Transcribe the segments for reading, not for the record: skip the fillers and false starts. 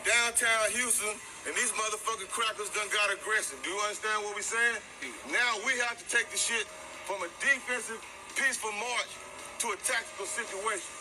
downtown Houston, and these motherfucking crackers done got aggressive. Do you understand what we're saying? Now we have to take the shit from a defensive, peaceful march to a tactical situation.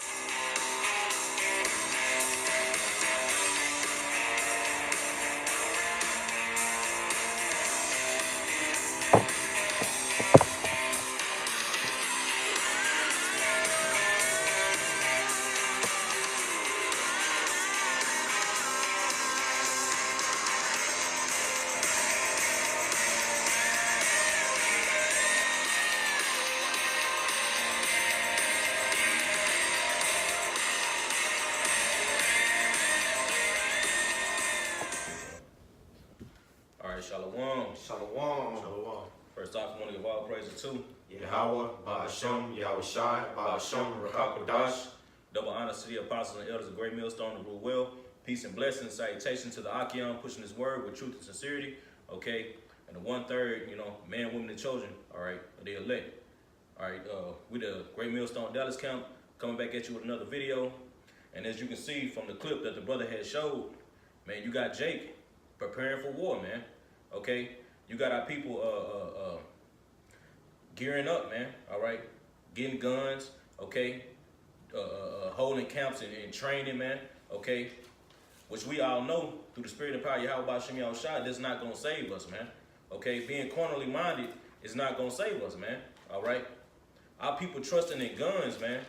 Shalom. Shalom. Shalom. First off, I want to give all praises to Yahweh, Ba'ashem, Yahweh Shai, Ba'ashem, Rakakodash. Double honor to the apostles and elders of Great Millstone to rule well. Peace and blessings. Salutation to the Achion, pushing his word with truth and sincerity. Okay. And the 1/3, man, women, and children, all right, of the elect. All right. We the Great Millstone Dallas Camp coming back at you with another video. And as you can see from the clip that the brother had showed, man, you got Jake preparing for war, man. Okay, you got our people gearing up, man. All right, getting guns. Okay, holding camps and training, man. Okay, which we all know through the spirit and power of Yahweh Shem Yahweh Shai, that's not gonna save us, man. Okay, being carnally minded is not gonna save us, man. All right, our people trusting in guns, man.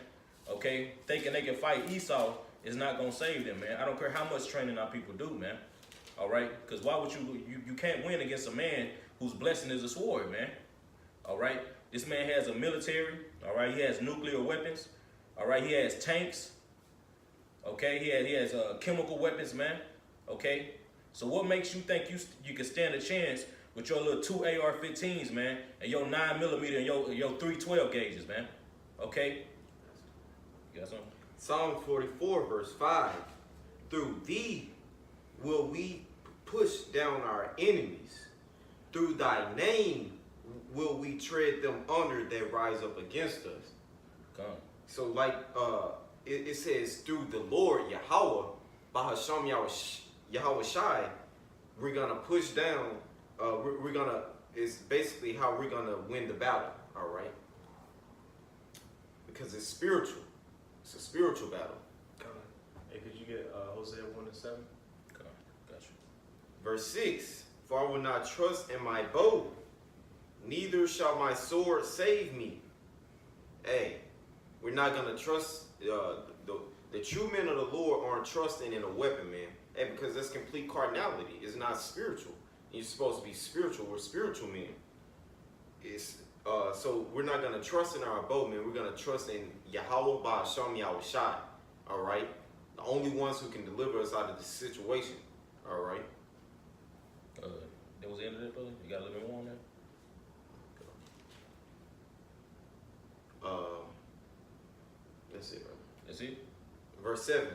Okay, thinking they can fight Esau is not gonna save them, man. I don't care how much training our people do, man. All right, because why would you can't win against a man whose blessing is a sword, man. All right, this man has a military. All right, he has nuclear weapons. All right, he has tanks. Okay, he has chemical weapons, man. Okay, so what makes you think you can stand a chance with your little 2 AR-15s, man, and your 9mm and your 312 gauges, man? Okay, you got something? Psalm 44, verse 5. Through thee will we push down our enemies. Through thy name will we tread them under that rise up against us. Come. So like it says through the Lord Yahweh, Ba'ashem Yahweh Shai, we're gonna push down, we're gonna, it's basically how we're gonna win the battle, all right? Because it's spiritual. It's a spiritual battle. Hey, could you get Hosea 1:7? Verse 6, for I will not trust in my bow, neither shall my sword save me. Hey, we're not going to trust, the true men of the Lord aren't trusting in a weapon, man. Hey, because that's complete carnality. It's not spiritual. You're supposed to be spiritual. We're spiritual men. So we're not going to trust in our bow, man. We're going to trust in Yahweh Ba'ashem Yahweh Shai, all right? The only ones who can deliver us out of this situation, all right? That was the end of that, brother? You got a little bit more on that? That's it, brother. That's it? Verse 7.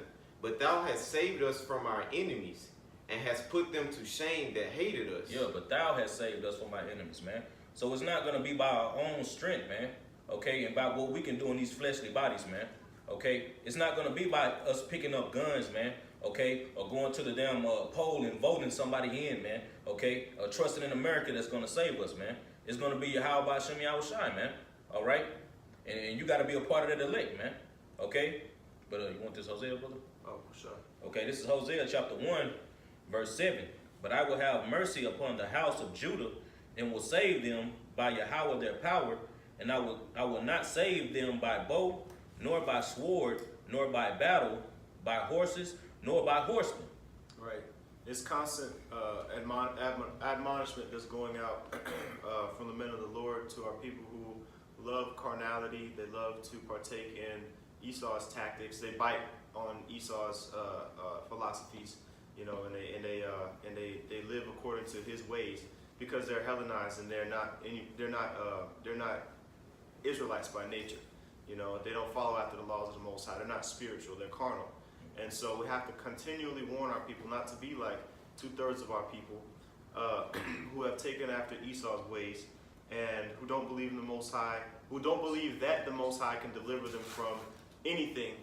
But thou hast saved us from our enemies, and hast put them to shame that hated us. Yeah, but thou hast saved us from our enemies, man. So it's not going to be by our own strength, man. Okay, and by what we can do in these fleshly bodies, man. Okay, it's not going to be by us picking up guns, man. Okay, or going to the damn poll and voting somebody in, man. Okay, or trusting in America that's going to save us, man. It's going to be Yahweh Shem Yahweh Shai, man. All right, and you got to be a part of that elect, man. Okay, but you want this Hosea, brother? Oh, for sure. Okay, this is Hosea chapter 1, verse 7. But I will have mercy upon the house of Judah, and will save them by Yahweh their power, and I will not save them by bow, nor by sword, nor by battle, by horses, nor by horsemen. Right. It's constant admonishment that's going out from the men of the Lord to our people who love carnality. They love to partake in Esau's tactics. They bite on Esau's philosophies, and they live according to his ways because they're Hellenized and they're not Israelites by nature. They don't follow after the laws of the Most High. They're not spiritual. They're carnal. And so we have to continually warn our people not to be like 2/3 of our people who have taken after Esau's ways and who don't believe in the Most High, who don't believe that the Most High can deliver them from anything,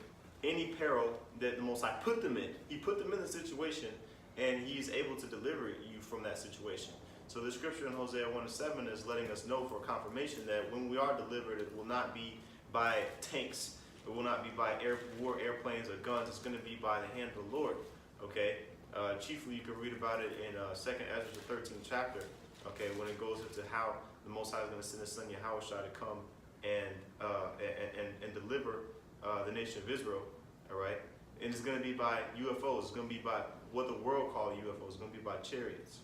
any peril that the Most High put them in. He put them in a situation and he's able to deliver you from that situation. So the scripture in Hosea 1:7 is letting us know for confirmation that when we are delivered, it will not be by tanks, it will not be by war airplanes or guns, it's going to be by the hand of the Lord, okay? Chiefly, you can read about it in 2nd Ezra, the 13th chapter, okay, when it goes into how the Most High is going to send his son Yahushua to come and deliver the nation of Israel, all right? And it's going to be by UFOs. It's going to be by what the world calls UFOs. It's going to be by chariots.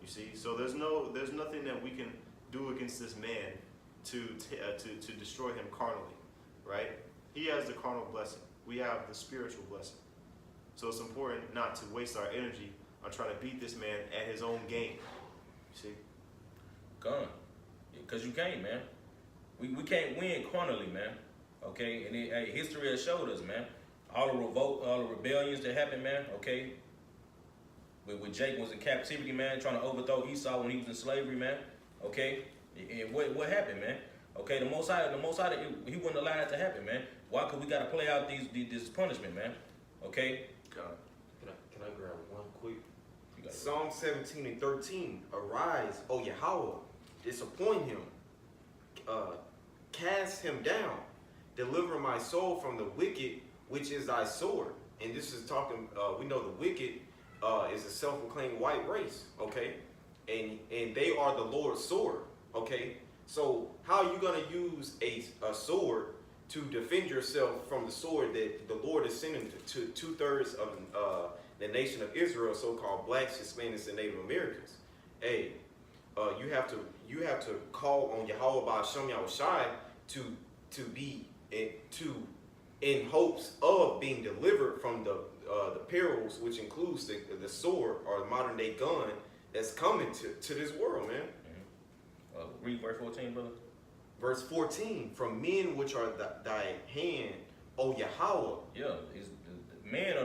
You see, so there's nothing that we can do against this man to destroy him carnally, right? He has the carnal blessing. We have the spiritual blessing. So it's important not to waste our energy on trying to beat this man at his own game. You see? Gone. Because you can't, man. We can't win carnally, man. Okay? And history has showed us, man. All the revolt, all the rebellions that happened, man. Okay? When Jacob was in captivity, man, trying to overthrow Esau when he was in slavery, man. Okay? And what happened, man? Okay, the Most High, he wouldn't allow that to happen, man. Why? Because we got to play out this punishment, man. Okay? Can I grab one quick? Psalm 17 and 13. Arise, O Yahweh, disappoint him, cast him down, deliver my soul from the wicked, which is thy sword. And this is talking. We know the wicked is a self-proclaimed white race. Okay, and they are the Lord's sword. Okay, so how are you gonna use a sword to defend yourself from the sword that the Lord is sending to 2/3 of the nation of Israel, so-called blacks, Hispanics, and Native Americans? Hey, you have to call on Yahweh Ba'Shem Yahushai to be in hopes of being delivered from the perils, which includes the sword or the modern day gun that's coming to this world, man. Read verse 14, brother. Verse 14, from men which are thy hand, O Yahweh. Yeah, the man,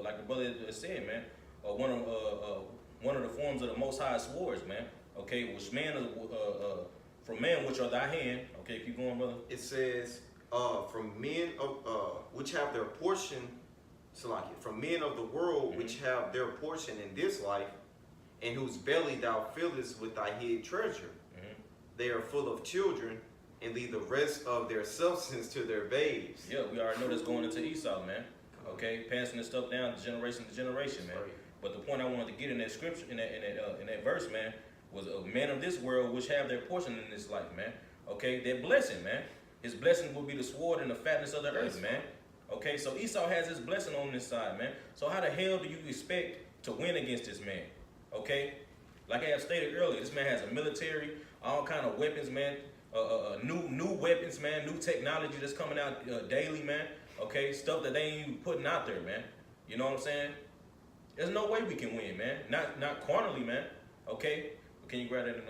like the brother said, man, one of the forms of the Most High swords, man. Okay, which man, from men which are thy hand. Okay, keep going, brother. It says, from men of which have their portion, from men of the world which have their portion in this life, and whose belly thou fillest with thy hid treasure. They are full of children, and leave the rest of their substance to their babes. Yeah, we already know that's going into Esau, man. Okay, passing this stuff down generation to generation, man. Right. But the point I wanted to get in that scripture, in that verse, man, was a man of this world which have their portion in this life, man. Okay, their blessing, man. His blessing will be the sword and the fatness of the earth, man. Okay, so Esau has his blessing on this side, man. So how the hell do you expect to win against this man? Okay, like I have stated earlier, this man has a military, all kind of weapons, man. New weapons, man. New technology that's coming out daily, man. Okay, stuff that they ain't even putting out there, man. You know what I'm saying? There's no way we can win, man. Not carnally, man. Okay, can you grab that in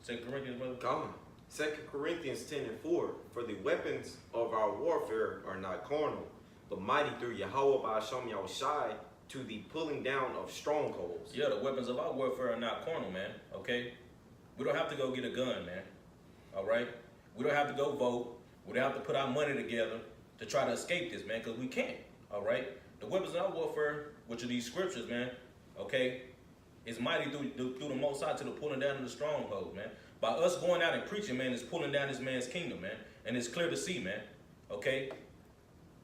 2 Corinthians, brother? Come on. 2 Corinthians 10 and 4. For the weapons of our warfare are not carnal, but mighty through Yahweh Ba'Shem Yahushai to the pulling down of strongholds. Yeah, the weapons of our warfare are not carnal, man. Okay, we don't have to go get a gun, man. All right, we don't have to go vote. We don't have to put our money together to try to escape this, man, because we can't. All right, the weapons of our warfare, which are these scriptures, man. Okay, is mighty through the Most High to the pulling down of the stronghold, man. By us going out and preaching, man, it's pulling down this man's kingdom, man, and it's clear to see, man. Okay,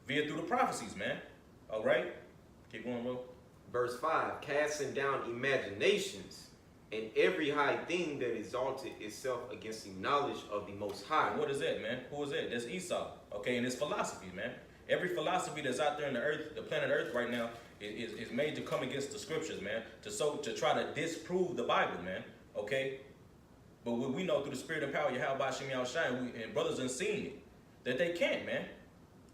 via through the prophecies, man. All right, keep going, bro. Verse 5, casting down imaginations and every high thing that exalted itself against the knowledge of the Most High. What is that, man? Who is that? That's Esau. Okay, and his philosophy, man. Every philosophy that's out there in the earth, the planet Earth right now, is made to come against the scriptures, man. To try to disprove the Bible, man. Okay? But what we know through the spirit and power of Yahweh Ba'Shem Yahushai, and brothers done seen it, that they can't, man.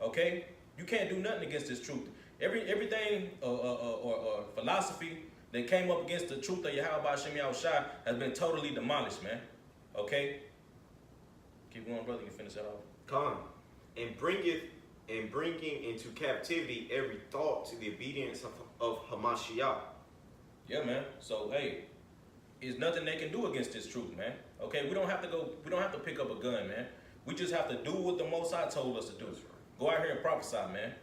Okay? You can't do nothing against this truth. Everything or philosophy that came up against the truth of Yahweh Ba'Shem Yahushai has been totally demolished, man. Okay? Keep going, brother. You finish that off. Come, and bringing into captivity every thought to the obedience of Hamashiach. Yeah, man. So, hey, there's nothing they can do against this truth, man. Okay? We don't have to pick up a gun, man. We just have to do what the Most High told us to do. Go out here and prophesy, man.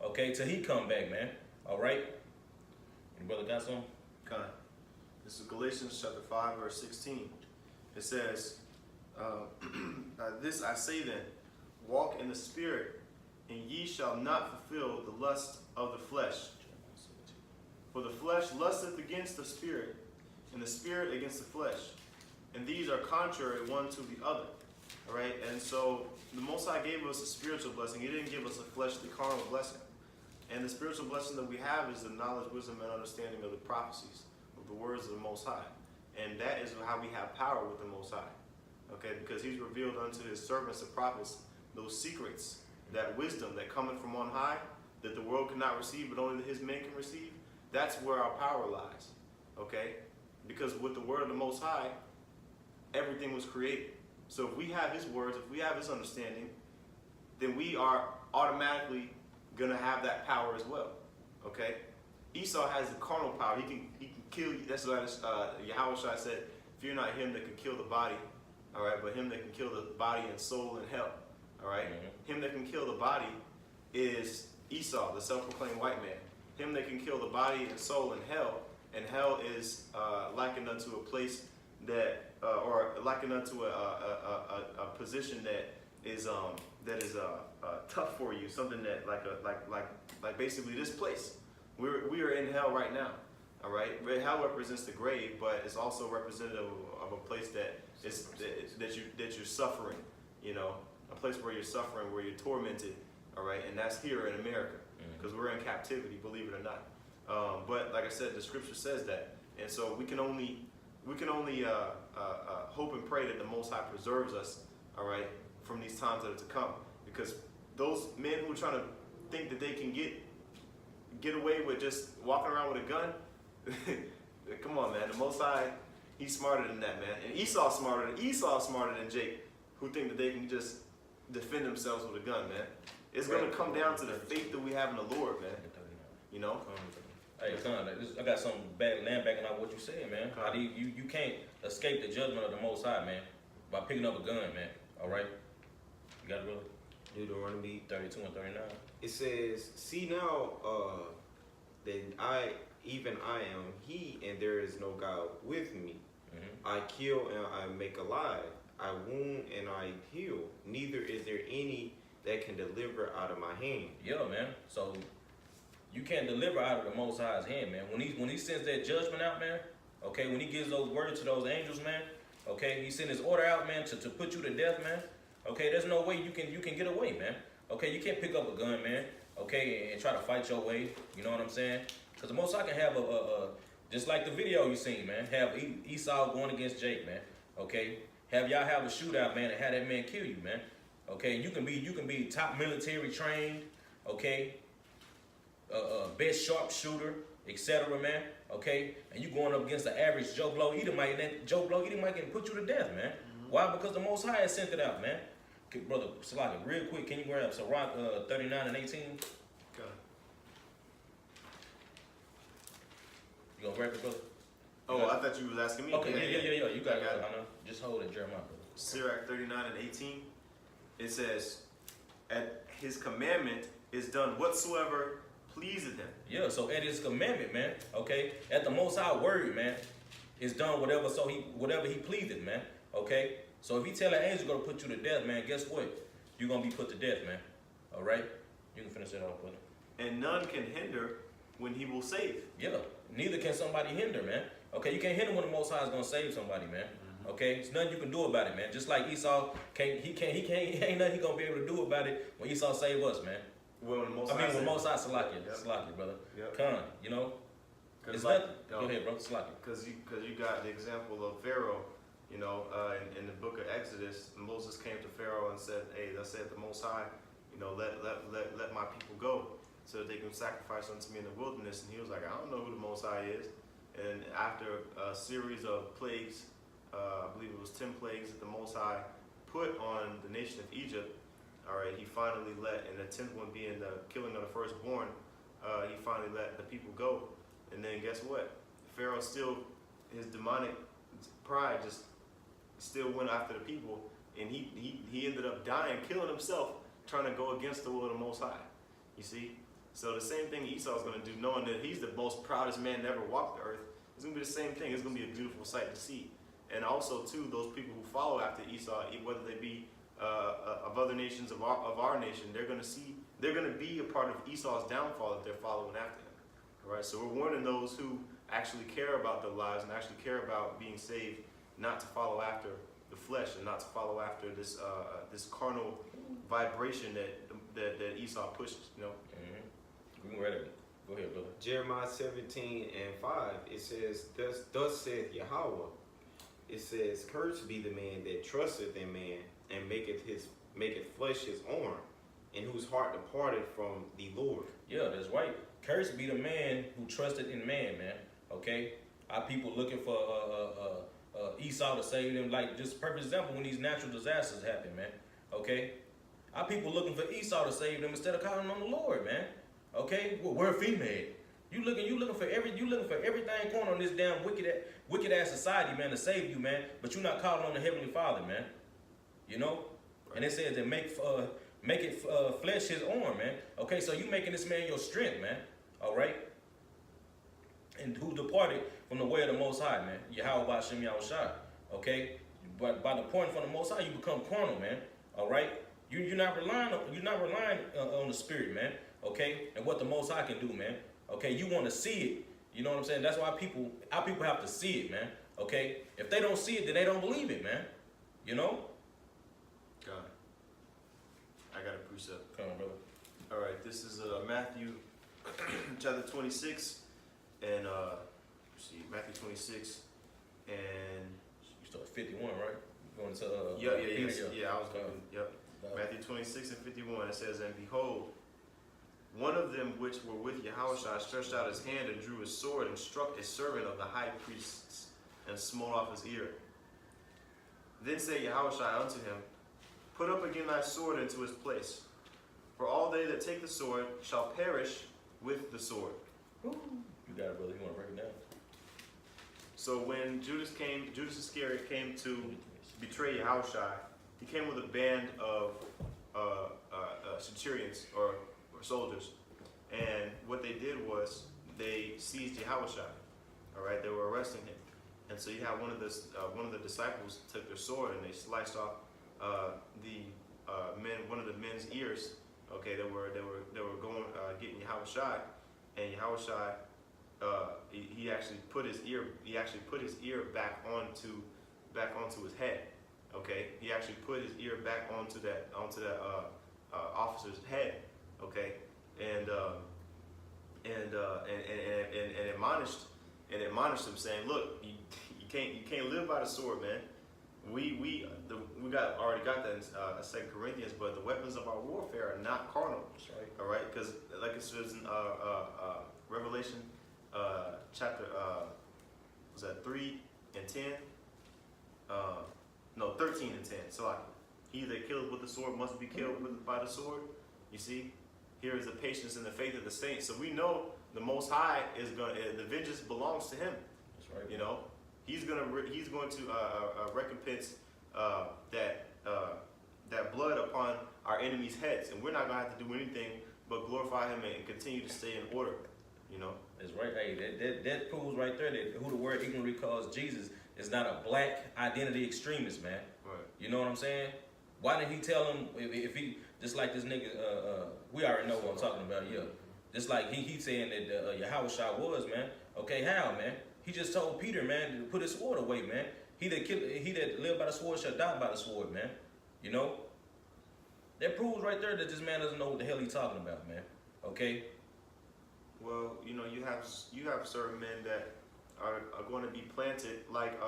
Okay? Till he come back, man. All right? Your brother got some? Okay. This is Galatians chapter 5, verse 16. It says, this I say then, walk in the Spirit, and ye shall not fulfill the lust of the flesh. For the flesh lusteth against the Spirit, and the Spirit against the flesh. And these are contrary one to the other. All right? And so the Most High gave us a spiritual blessing. He didn't give us a fleshly, carnal blessing. And the spiritual blessing that we have is the knowledge, wisdom, and understanding of the prophecies, of the words of the Most High. And that is how we have power with the Most High. Okay? Because he's revealed unto his servants, the prophets, those secrets, that wisdom that cometh from on high, that the world cannot receive, but only his men can receive. That's where our power lies. Okay? Because with the word of the Most High, everything was created. So if we have his words, if we have his understanding, then we are automatically going to have that power as well. Okay? Esau has the carnal power. He can kill you. That's what Yahushua said, fear not him that can kill the body, all right, but him that can kill the body and soul in hell. All right? Mm-hmm. Him that can kill the body is Esau, the self-proclaimed white man. Him that can kill the body and soul in hell, and hell is likened unto a place that, or likened unto a position that is tough for you, something that like basically this place. We are in hell right now. All right, hell represents the grave, but it's also representative of a place that is that you're suffering. You know, a place where you're suffering, where you're tormented. All right, and that's here in America because we're in captivity, believe it or not. But like I said, the scripture says that, and so we can only hope and pray that the Most High preserves us, all right, from these times that are to come. Because those men who are trying to think that they can get away with just walking around with a gun, come on, man. The Most High, he's smarter than that, man. And Esau's smarter than Jake, who think that they can just defend themselves with a gun, man. It's going to come down to the faith that we have in the Lord, man. You know? Hey, son, I got something land backing up what you said, man. You can't escape the judgment of the Most High, man, by picking up a gun, man. All right? You got it, brother? Deuteronomy 32 and 39. It says, see now that I am he, and there is no God with me. Mm-hmm. I kill and I make alive. I wound and I heal. Neither is there any that can deliver out of my hand. Yeah, man. So you can't deliver out of the Most High's hand, man. When he sends that judgment out, man, okay, when he gives those words to those angels, man, okay, he sent his order out, man, to put you to death, man. Okay, there's no way you can get away, man. Okay, you can't pick up a gun, man, okay, and try to fight your way. You know what I'm saying? Because the Most High can have a just like the video you seen, man, have Esau going against Jake, man. Okay, have y'all have a shootout, man, and have that man kill you, man. Okay, you can be top military trained, okay, best sharpshooter, etc., man. Okay, and you going up against the average Joe Blow Edomite, and Joe Blow Edomite can put you to death, man. Mm-hmm. Why? Because the Most High has sent it out, man. Okay, brother Salaki, real quick, can you grab Sirach 39 and 18? Okay. You gonna grab it, brother? I thought you was asking me. Okay, yeah. You got it. I know. Just hold it, Jeremiah, brother. Sirach 39 and 18. It says, at his commandment is done whatsoever pleaseth him. Yeah, so at his commandment, man, okay, at the Most High word, man, is done whatever he pleaseth, man, okay? So if he tell an angel gonna put you to death, man, guess what? You're gonna be put to death, man. All right? You can finish that off, brother. And none can hinder when he will save. Yeah, neither can somebody hinder, man. Okay, you can't hinder when the Most High is gonna save somebody, man. Okay, there's nothing you can do about it, man. Just like Esau, ain't nothing he gonna be able to do about it when Esau save us, man. When Most High Salakia, brother. Yep. Con, you know. It's like, nothing. Go ahead, bro. Salakia. Because you got the example of Pharaoh, you know, in the book of Exodus, Moses came to Pharaoh and said, "Hey, thus saith the Most High, you know, let my people go, so that they can sacrifice unto me in the wilderness." And he was like, "I don't know who the Most High is." And after a series of plagues, I believe it was 10 plagues that the Most High put on the nation of Egypt. All right, he finally let, and the 10th one being the killing of the firstborn, he finally let the people go. And then guess what? Pharaoh still, his demonic pride just still went after the people, and he ended up dying, killing himself, trying to go against the will of the Most High. You see? So the same thing Esau's going to do, knowing that he's the most proudest man to ever walk the earth, it's going to be the same thing. It's going to be a beautiful sight to see. And also, too, those people who follow after Esau, whether they be of other nations of our nation, they're going to be a part of Esau's downfall if they're following after him. All right. So we're warning those who actually care about their lives and actually care about being saved, not to follow after the flesh and not to follow after this this carnal vibration that Esau pushes. You know. Mm-hmm. Ready. Go ahead, brother. Jeremiah 17:5, it says, thus saith Yahweh, it says, cursed be the man that trusteth in man, and maketh flesh his arm, and whose heart departed from the Lord. Yeah, that's right. Cursed be the man who trusted in man, man. Okay? Our people looking for Esau to save them. Like, just perfect example, when these natural disasters happen, man. Okay? Our people looking for Esau to save them instead of calling on the Lord, man. Okay? Well, where female? You looking for everything going on this damn wicked ass society, man, to save you, man. But you're not calling on the Heavenly Father, man. You know? And it says that make it flesh his arm, man. Okay, so you making this man your strength, man. All right? And who departed from the way of the Most High, man? Yahweh Ba'Shem Yahushua. Okay? But by departing from the Most High, you become carnal, man. All right? You're not relying on the Spirit, man. Okay? And what the Most High can do, man. Okay? You want to see it. You know what I'm saying? That's why our people have to see it, man. Okay? If they don't see it, then they don't believe it, man. You know? God. I got a precept. Come on, brother. All right, this is Matthew chapter 26, and let's see, Matthew 26, and You start 51, right? Going to yeah, I was going. Yep. Matthew 26 and 51. It says, and behold, one of them which were with Yahushua stretched out his hand and drew his sword and struck a servant of the high priests and smote off his ear. Then said Yahushua unto him, put up again thy sword into his place. For all they that take the sword shall perish with the sword. You got it, brother. You want to break it down? So when Judas Iscariot came to betray Yahushua, he came with a band of centurions or soldiers. And what they did was they seized Yahushua. All right, they were arresting him. And so you have one of the disciples took their sword and they sliced off one of the men's ears. Okay, they were going getting Yahushua, and Yahushua he actually put his ear back onto his head. Okay, he actually put his ear back onto that officer's head. Okay, and admonished him, saying, look, you can't live by the sword, man. We already got that in 2 Corinthians, but the weapons of our warfare are not carnal. That's right. All right, because like it says in Revelation chapter was that 3 and 10? No, 13 and 10. So like, he that killeth with the sword must be killed by the sword. You see, here is the patience and the faith of the saints. So we know the Most High the vengeance belongs to him. That's right. You know. He's going to recompense that blood upon our enemies' heads, and we're not going to have to do anything but glorify him and continue to stay in order. You know. That's right. Hey, that proves right there that who the word ignorantly calls Jesus is not a black identity extremist, man. Right. You know what I'm saying? Why didn't he tell him if he just like this nigga? We already know what I'm talking about. Yeah. Just like he saying that Yahushua was, man. Okay, how, man? He just told Peter, man, to put his sword away, man. He that live by the sword shall die by the sword, man. You know? That proves right there that this man doesn't know what the hell he's talking about, man. Okay? Well, you know, you have certain men that are going to be planted like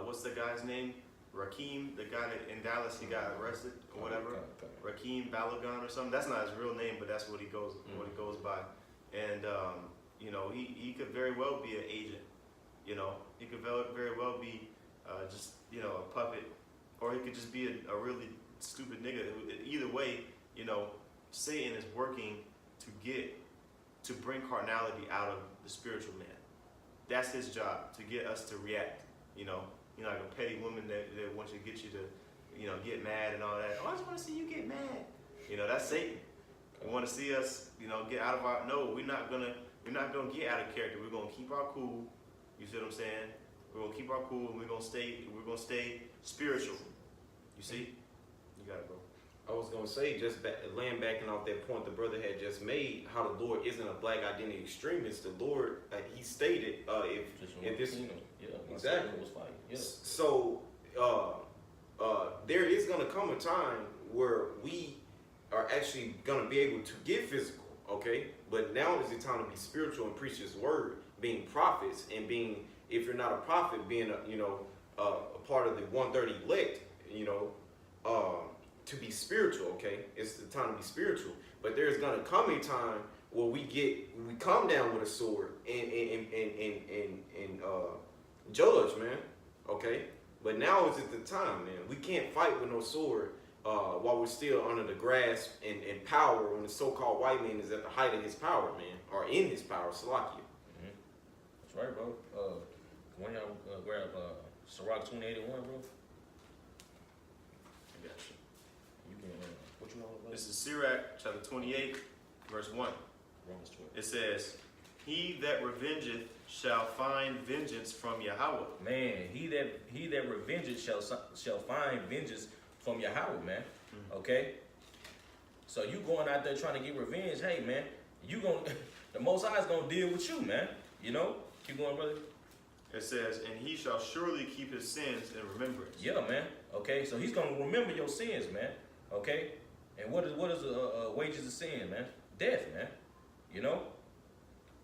what's the guy's name? Rakeem, the guy that in Dallas he got arrested or whatever. Rakeem Balagan or something. That's not his real name, but that's what he goes by. And you know, he could very well be an agent. You know, he could very well be just, you know, a puppet, or he could just be a really stupid nigga. Either way, you know, Satan is working to bring carnality out of the spiritual man. That's his job, to get us to react. You know, like a petty woman that wants to get you to, you know, get mad and all that. Oh, I just want to see you get mad. You know, that's Satan. We want to see us, get out of our. No, we're not gonna get out of character. We're gonna keep our cool. You see what I'm saying? We're gonna keep our cool, and we're gonna stay spiritual. You see? You got it, bro. I was gonna say, just backing off that point the brother had just made, how the Lord isn't a black identity extremist. The Lord, he stated, if this, exactly. Was fighting. Yeah. So there is gonna come a time where we are actually gonna be able to get physical, okay? But now is the time to be spiritual and preach His word, being prophets, and being, if you're not a prophet, being a part of the 130 elect, to be spiritual, okay? It's the time to be spiritual. But there's gonna come a time where we come down with a sword and judge, man, okay? But now is the time, man. We can't fight with no sword while we're still under the grasp and power when the so-called white man is at the height of his power, man, or in his power, Salakia. Mm-hmm. That's right, bro. When y'all grab Sirach 2081, bro. I got you. You can, what you want? This is Sirach chapter 28, verse 1. Romans 12. It says, "He that revengeth shall find vengeance from Yahweh." Man, he that revengeth shall find vengeance from Yahweh, man. Mm-hmm. Okay? So you going out there trying to get revenge, hey man, the Most High is gonna deal with you, man. Keep going, brother. It says, "And he shall surely keep his sins in remembrance." Yeah, man. Okay, so he's gonna remember your sins, man. Okay, and what is wages of sin, man? Death, man.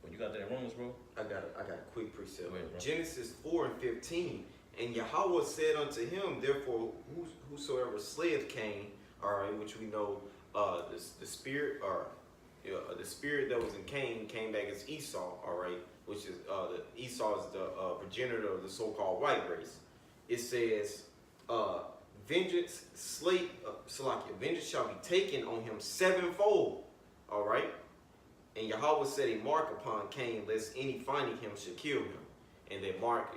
But you got that in Romans, bro. I got a quick precept. Go ahead, bro. Genesis 4:15. And Yahweh said unto him, therefore, whosoever slayeth Cain, all right, which we know, the spirit, or the spirit that was in Cain came back as Esau, all right, which is Esau is the progenitor of the so-called white race. It says, vengeance shall be taken on him sevenfold, all right. And Yahweh set a mark upon Cain, lest any finding him should kill him. And that mark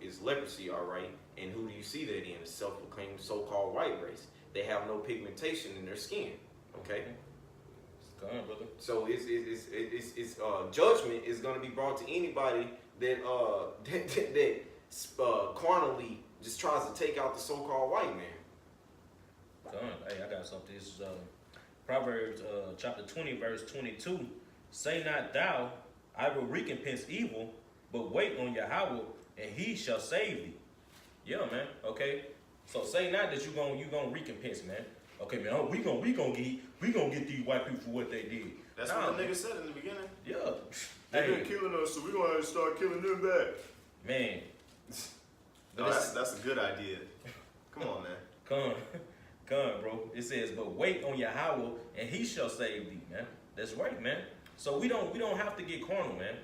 is leprosy, all right. And who do you see that in? A self-proclaimed so-called white race. They have no pigmentation in their skin, okay. Go on, brother. So it's judgment is going to be brought to anybody that carnally just tries to take out the so-called white man. Go on. Hey, I got something. This is Proverbs chapter 20, verse 22. Say not thou, I will recompense evil, but wait on Yahweh, and He shall save thee. Yeah, man. Okay. So say not that you gonna recompense, man. Okay, man. Oh, we gonna get these white people for what they did. That's what the nigga said in the beginning. Yeah. They've been killing us, so we gonna have to start killing them back. Man. No, that's a good idea. Come on, man. Come, bro. It says, but wait on Yahweh, and He shall save thee, man. That's right, man. So we don't have to get carnal, man.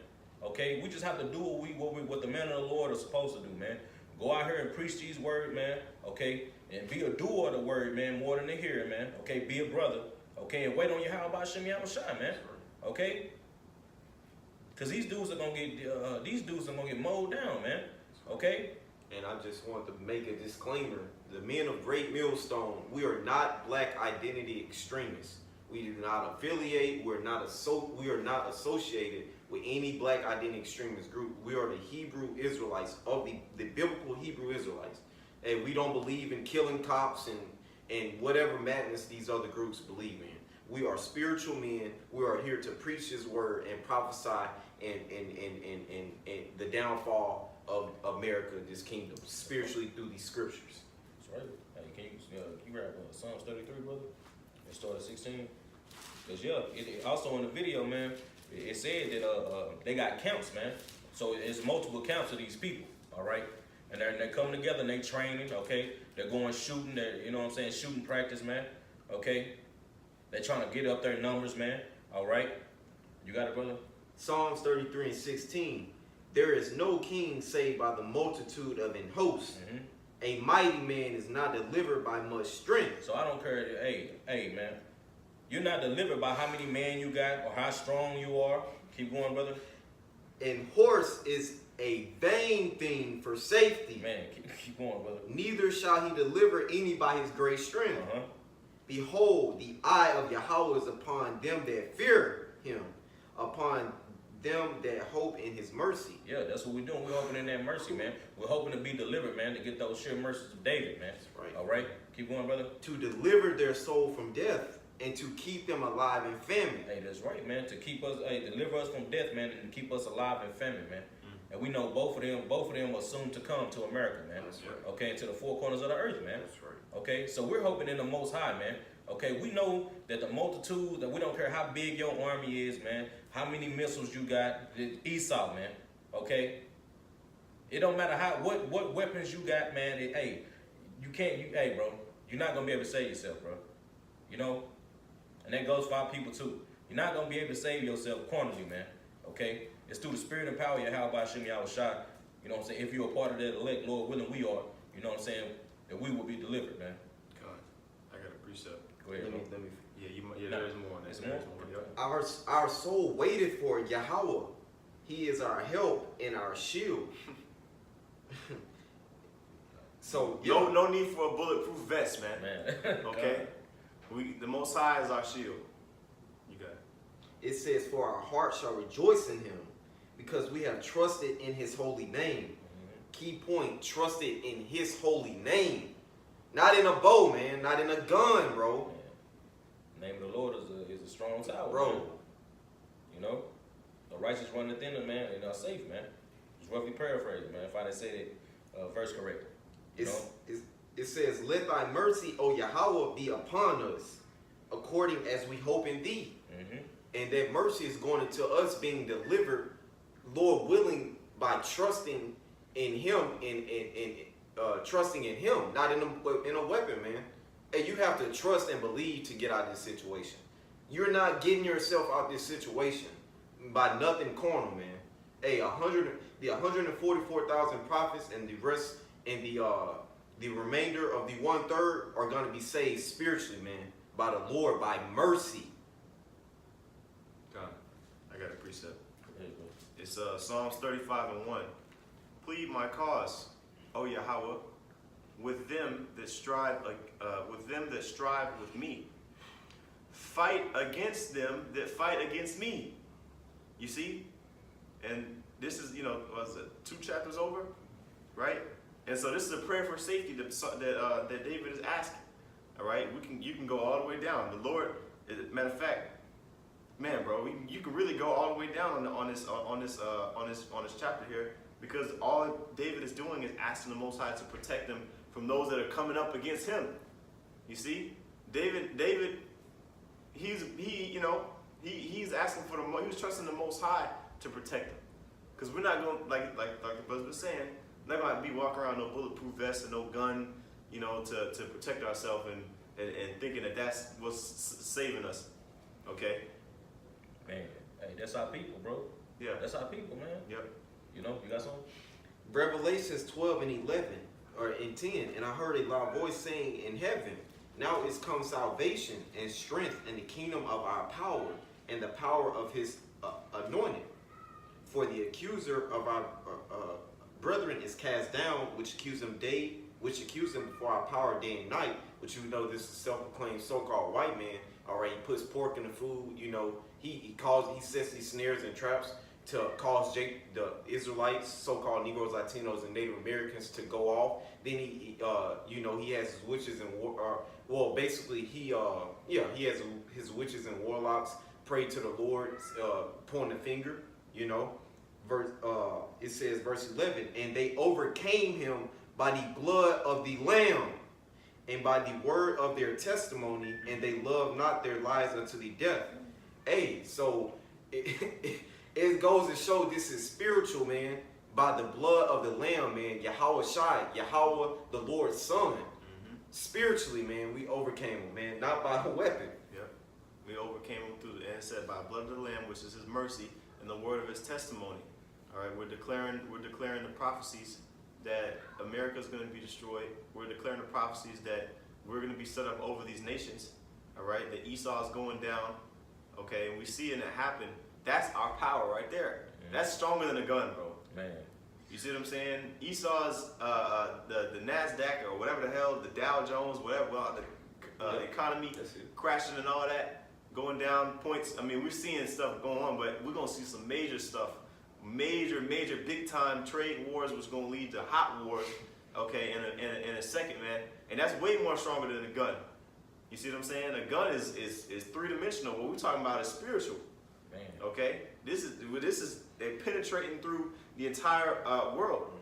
Okay, we just have to do what the men of the Lord are supposed to do, man. Go out here and preach these words, man. Okay, and be a doer of the word, man, more than a hearer, man. Okay, be a brother. Okay, and wait on Yahweh Shem Yahushua, man. Okay, because these dudes are gonna get mowed down, man. Okay. And I just want to make a disclaimer: the men of Great Millstone, we are not black identity extremists. We do not affiliate. We are not associated with any black identity extremist group. We are the Hebrew Israelites, of the biblical Hebrew Israelites. And we don't believe in killing cops and whatever madness these other groups believe in. We are spiritual men. We are here to preach His word and prophesy and the downfall of America, this kingdom, spiritually through these scriptures. That's right. Hey, can you grab Psalms 33, brother? And start at 16. Because, yeah, it also in the video, man, it said that they got camps, man. So it's multiple camps of these people, all right? And they're coming together and they training, okay? They're going shooting, shooting practice, man, okay? They're trying to get up their numbers, man, all right? You got it, brother? Psalms 33:16. There is no king saved by the multitude of an host. Mm-hmm. A mighty man is not delivered by much strength. So I don't care. Hey, man. You're not delivered by how many men you got or how strong you are. Keep going, brother. And horse is a vain thing for safety. Man, keep going, brother. Neither shall he deliver any by his great strength. Uh-huh. Behold, the eye of Yahweh is upon them that fear him, upon them that hope in his mercy. Yeah, that's what we're doing. We're hoping in that mercy, man. We're hoping to be delivered, man, to get those sure mercies of David, man. That's right. All right? Keep going, brother. To deliver their soul from death and to keep them alive in famine. Hey, that's right, man. To keep us, deliver us from death, man, and keep us alive in famine, man. And we know both of them are soon to come to America, man. That's right. Okay, to the four corners of the earth, man. That's right. Okay, so we're hoping in the Most High, man. Okay, we know that the multitude, that we don't care how big your army is, man, how many missiles you got, Esau, man. Okay, it don't matter what weapons you got, man. Hey, bro, you're not gonna be able to save yourself, bro. You know, and that goes for our people too. You're not gonna be able to save yourself carnally, man. Okay. It's through the spirit and power of Yahweh Hashem Yahushua. You know what I'm saying? If you're a part of that elect, Lord willing, we are. You know what I'm saying? That we will be delivered, man. God, I got a precept. Go ahead, bro. Let me. Yeah, there is more on that. There's There is more? more. Yep. Our soul waited for Yahweh. He is our help and our shield. So No need for a bulletproof vest, man. Man. Okay, the Most High is our shield. You got it. It says, "For our heart shall rejoice in him, because we have trusted in his holy name." Key point: trusted in his holy name, not in a bow, man, not in a gun, bro. The name of the Lord is a strong tower, Bro. man. You know, the righteous run within them, man, and are safe, man. It's roughly paraphrased, man. If I didn't say it verse correct. You know? It says, "Let thy mercy, O Yahweh, be upon us, according as we hope in thee." And that mercy is going into us being delivered, Lord willing, by trusting in him and trusting in him, not in a weapon, man. Hey, you have to trust and believe to get out of this situation. You're not getting yourself out of this situation by nothing carnal, man. Hey, the 144,000 prophets and the rest and the remainder of the 1/3 are going to be saved spiritually, man, by the Lord, by mercy. God, I got a precept. There you go. It's Psalms 35:1. Plead my cause, O Yahweh, with them that strive with me. Fight against them that fight against me. You see? And this is, what is it, 2 chapters over? Right? And so this is a prayer for safety that David is asking. All right? You can go all the way down. The Lord, matter of fact, man, bro, you can really go all the way down on this chapter here, because all David is doing is asking the Most High to protect him from those that are coming up against him. You see, David, he's asking for he was trusting the Most High to protect him, because we're not going like the brother was saying, we're not going to be walking around no bulletproof vest and no gun, to protect ourselves and thinking that that's what's saving us. Okay. Man, hey, that's our people, bro. Yeah. That's our people, man. Yep. You know, you got something? Revelations 12:11 or in 10, and I heard a loud voice saying in heaven, "Now is come salvation and strength and the kingdom of our power and the power of his anointed. For the accuser of our brethren is cast down, which accuse him before our power day and night." Which, this is self-proclaimed so-called white man. All right, he puts pork in the food. He sets these snares and traps to cause the Israelites, so-called Negroes, Latinos, and Native Americans to go off. Then he has his witches and he has his witches and warlocks pray to the Lord, point the finger. It says, verse 11, "And they overcame him by the blood of the Lamb and by the word of their testimony, and they loved not their lives unto the death." Hey, so it goes to show this is spiritual, man. By the blood of the Lamb, man, Yahweh the Lord's Son. Spiritually, man, we overcame him, man, not by a weapon. Yep. We overcame him and it said by blood of the Lamb, which is his mercy, and the word of his testimony. All right, we're declaring the prophecies that America is going to be destroyed. We're declaring the prophecies that we're going to be set up over these nations. All right, that Esau is going down. Okay, and we see it happen. That's our power right there. That's stronger than a gun, bro. Man. You see what I'm saying? Esau's the NASDAQ or whatever the hell, the Dow Jones, whatever, economy crashing and all that, going down points. I mean, we're seeing stuff going on, but we're gonna see some major stuff, major big time trade wars, which is gonna lead to hot wars. Okay, in a second, man, and that's way more stronger than a gun. You see what I'm saying? A gun is 3-dimensional. What we're talking about is spiritual. Man. Okay, this is penetrating through the entire world.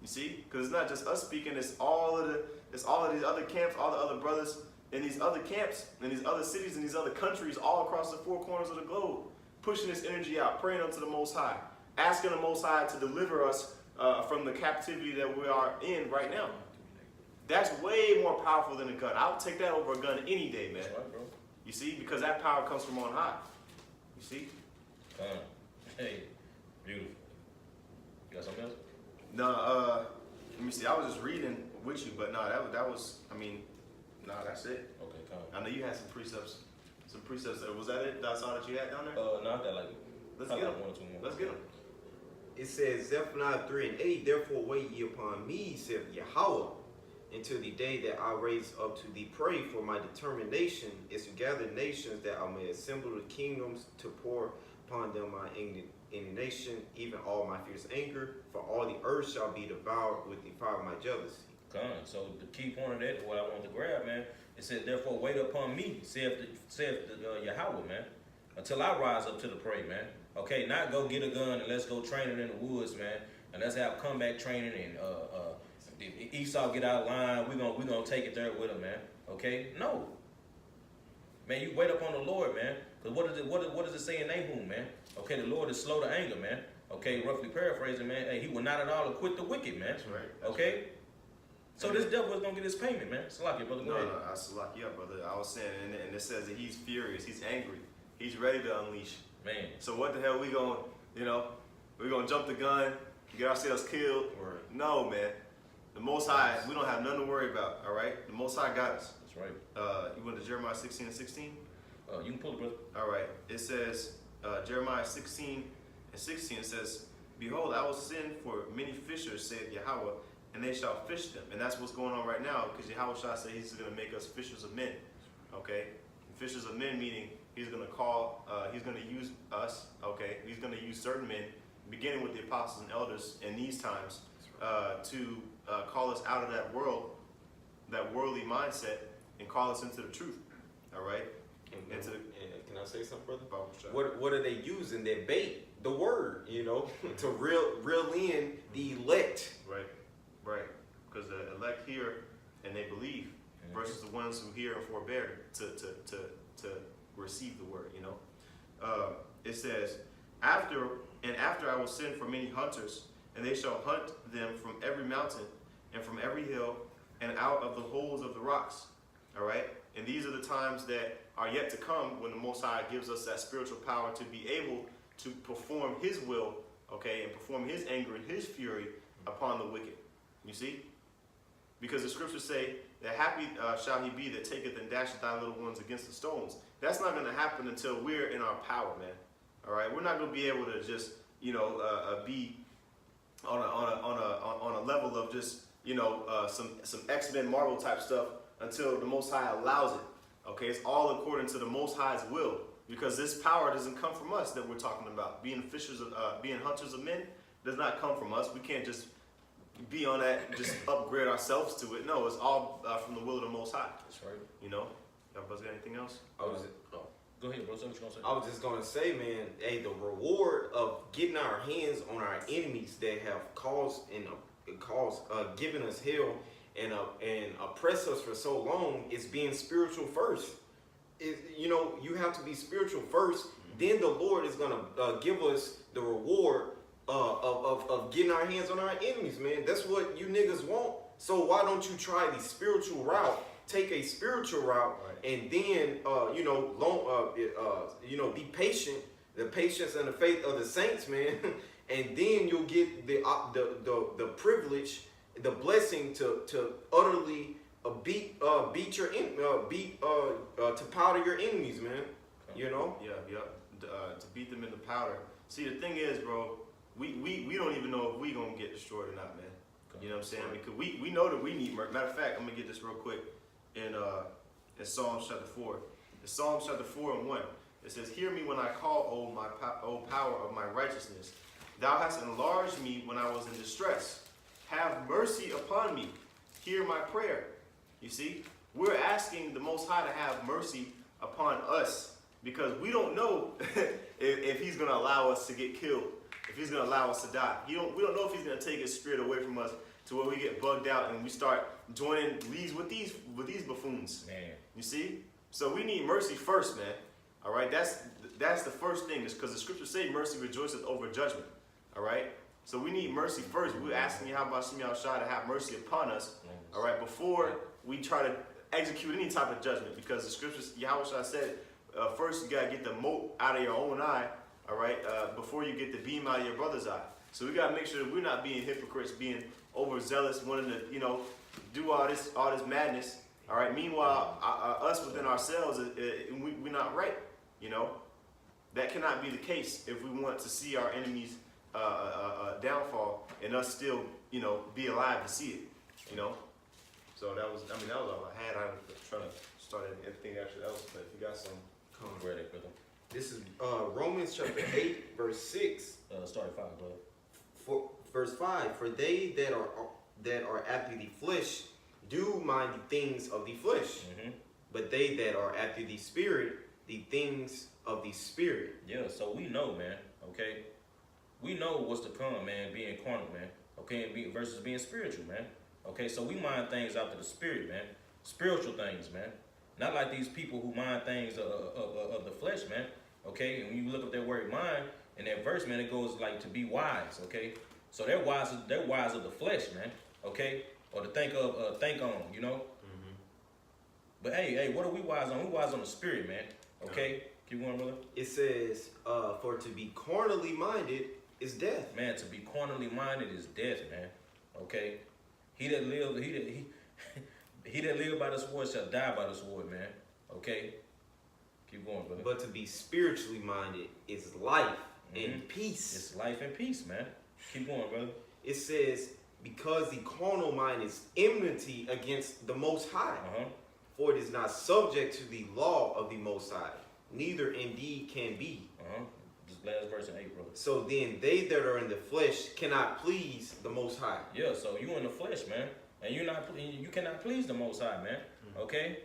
You see, because it's not just us speaking. It's all of these other camps, all the other brothers in these other camps, in these other cities, in these other countries, all across the 4 corners of the globe, pushing this energy out, praying unto the Most High, asking the Most High to deliver us from the captivity that we are in right now. That's way more powerful than a gun. I'll take that over a gun any day, man. That's right, bro. You see, because that power comes from on high. You see? Hey, beautiful. You got something else? No, let me see. I was just reading with you, but no, that was. I mean, no, that's it. Okay, come. I know you had some precepts. Was that it? That's all that you had down there? No, I got like. Let's I get got them. 1 or 2 more. Let's get them. It says, Zephaniah 3:8, therefore wait ye upon me, saith Yahweh, until the day that I raise up to thee prey, for my determination is to gather nations, that I may assemble the kingdoms, to pour upon them my indignation, even all my fierce anger, for all the earth shall be devoured with the fire of my jealousy. Come. So the key point of that, what I want to grab, man, it said, therefore wait upon me, saith the Yahweh, man, until I rise up to the prey, man. Okay, not go get a gun and let's go training in the woods, man, and let's have comeback training and Esau get out of line. We gonna take it there with him, man. Okay, no, man, you wait upon the Lord, man. Because what does it say in Nahum, man? Okay, the Lord is slow to anger, man. Okay, roughly paraphrasing, man. Hey, he will not at all acquit the wicked, man. That's right. That's Okay. right. So this devil is gonna get his payment, man. Salakia, brother. Go ahead. No, I slack you up, brother. I was saying, and it says that he's furious, he's angry, he's ready to unleash. Man. So what the hell we gonna, we're gonna jump the gun, get ourselves killed? Right. No, man. The Most High, we don't have nothing to worry about. All right, the Most High got us. That's right. You went to Jeremiah 16 and 16. You can pull it, brother. All right. It says Jeremiah 16 and 16. It says, "Behold, I will send for many fishers, saith Yahweh, and they shall fish them." And that's what's going on right now, because Yahweh shall say He's going to make us fishers of men. Okay, fishers of men meaning He's going to call, He's going to use us. Okay, He's going to use certain men, beginning with the apostles and elders in these times, to call us out of that world, that worldly mindset, and call us into the truth. All right. And can I say something, brother? What? What are they using? Their bait, the word, to reel in the elect. Right. Because the elect hear and they believe, versus the ones who hear and forbear to receive the word. It says, after I will send for many hunters, and they shall hunt them from every mountain and from every hill and out of the holes of the rocks. All right. And these are the times that are yet to come, when the Most High gives us that spiritual power to be able to perform His will, okay, and perform His anger and His fury upon the wicked. You see? Because the scriptures say that happy shall he be that taketh and dasheth thy little ones against the stones. That's not going to happen until we're in our power, man. All right? We're not going to be able to just, be on a level of just, some X-Men Marvel type stuff until the Most High allows it. Okay, it's all according to the Most High's will, because this power doesn't come from us that we're talking about. Being hunters of men does not come from us. We can't just be on that, just upgrade ourselves to it. No, it's all from the will of the Most High. That's right. Y'all got anything else? Go ahead, bro. Say what you gonna say. I was just gonna say, man, hey, the reward of getting our hands on our enemies that have given us hell and oppress us for so long is being spiritual first. You have to be spiritual first. Then the Lord is gonna give us the reward of getting our hands on our enemies, man. That's what you niggas want. So why don't you try the spiritual route? Take a spiritual route, right, and then be patient. The patience and the faith of the saints, man. And then you'll get the privilege, the blessing to utterly beat to powder your enemies, man. Yeah. To beat them in the powder. See, the thing is, bro, we don't even know if we gonna get destroyed or not, man. You know what I'm saying? Because we know that we need mercy. Matter of fact, I'm gonna get this real quick in in Psalms chapter 4. In Psalms chapter 4 and 1, it says, "Hear me when I call, O power of my righteousness. Thou hast enlarged me when I was in distress. Have mercy upon me. Hear my prayer." You see, we're asking the Most High to have mercy upon us because we don't know if He's going to allow us to get killed, if He's going to allow us to die. We don't know if He's going to take His Spirit away from us to where we get bugged out and we start joining leagues with these buffoons. Man. You see? So we need mercy first, man. All right? That's the first thing, because the scriptures say mercy rejoiceth over judgment. All right? So we need mercy first. We're asking Yahweh Shem Yahushua to have mercy upon us, all right, before we try to execute any type of judgment, because the scriptures, Yahweh said, first you got to get the mote out of your own eye, all right, before you get the beam out of your brother's eye. So we got to make sure that we're not being hypocrites, being overzealous, wanting to, do all this madness, all right. Meanwhile, us within ourselves, we're not right, That cannot be the case if we want to see our enemies downfall and us still, be alive to see it, So that was all I had. I was trying to start anything actually else, but if you got some, Come on. Ready, brother. This is Romans chapter 8, verse 6. Start at 5, brother. Verse 5, for they that are after the flesh do mind the things of the flesh, but they that are after the spirit, the things of the spirit. Yeah, so we know, man, okay? We know what's to come, man, being carnal, man, okay, versus being spiritual, man. Okay, so we mind things after the spirit, man. Spiritual things, man. Not like these people who mind things of the flesh, man. Okay, and when you look up that word mind, in that verse, man, it goes like to be wise, okay? So they're wise of the flesh, man, okay? Or to think on, But hey, what are we wise on? We're wise on the spirit, man, okay? Keep going, brother. It says, for to be carnally minded is death. Man, to be carnally minded is death, man, okay? He that live by the sword shall die by the sword, man. Okay? Keep going, brother. But to be spiritually minded is life and peace. It's life and peace, man. Keep going, brother. It says, because the carnal mind is enmity against the Most High. For it is not subject to the law of the Most High, neither indeed can be. Just last verse in 8, brother. So then they that are in the flesh cannot please the Most High. Yeah, so you in the flesh, man. And you cannot please the Most High, man. Okay?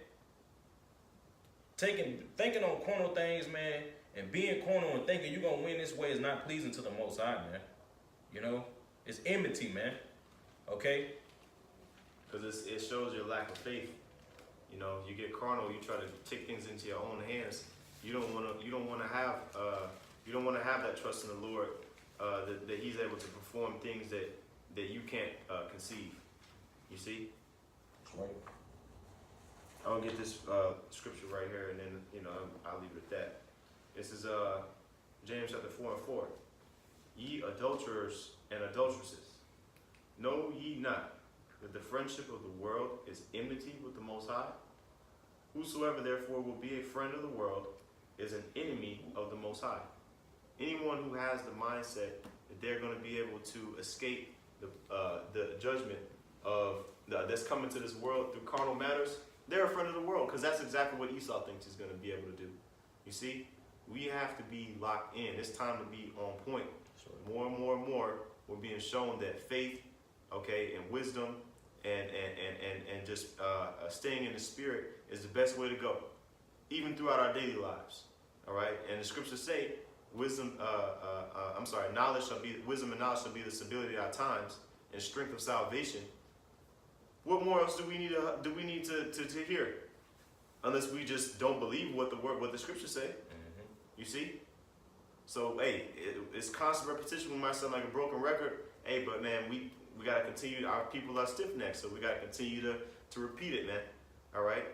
Thinking on carnal things, man, and being carnal and thinking you're gonna win this way is not pleasing to the Most High, man. It's enmity, man. Okay? because it shows your lack of faith. You get carnal, you try to take things into your own hands. You don't want to have that trust in the Lord, that He's able to perform things that you can't conceive. You see? Right. I'll get this scripture right here, and then I'll leave it at that. This is James chapter 4:4. Ye adulterers and adulteresses, know ye not that the friendship of the world is enmity with the Most High? Whosoever therefore will be a friend of the world is an enemy of the Most High. Anyone who has the mindset that they're going to be able to escape the judgment that's coming to this world through carnal matters, they're a friend of the world, because that's exactly what Esau thinks he's going to be able to do. You see, we have to be locked in. It's time to be on point. More and more and more, we're being shown that faith, and wisdom, and just staying in the spirit is the best way to go, even throughout our daily lives. All right, and the scriptures say, wisdom and knowledge shall be the stability of our times and strength of salvation. What more else do we need to hear? Unless we just don't believe what the scriptures say. You see? So it's constant repetition. We might sound like a broken record. But man, we gotta continue. Our people are stiff-necked, so we gotta continue to repeat it, man. All right,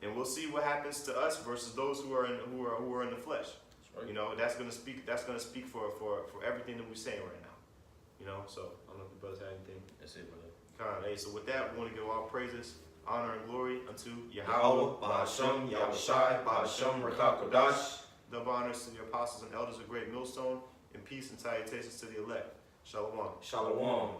and we'll see what happens to us versus those who are in the flesh. That's right. That's gonna speak for everything that we're saying right now. So I don't know if the brothers have anything. That's it, brother. Carnal. So with that, we want to give all praises, honor, and glory unto Yahweh, Ba'ashem, Yahushai, Ba'ashem, Rekakodash. Double honors to the apostles and elders of Great Millstone, and peace and salutations to the elect. Shalom. Shalom.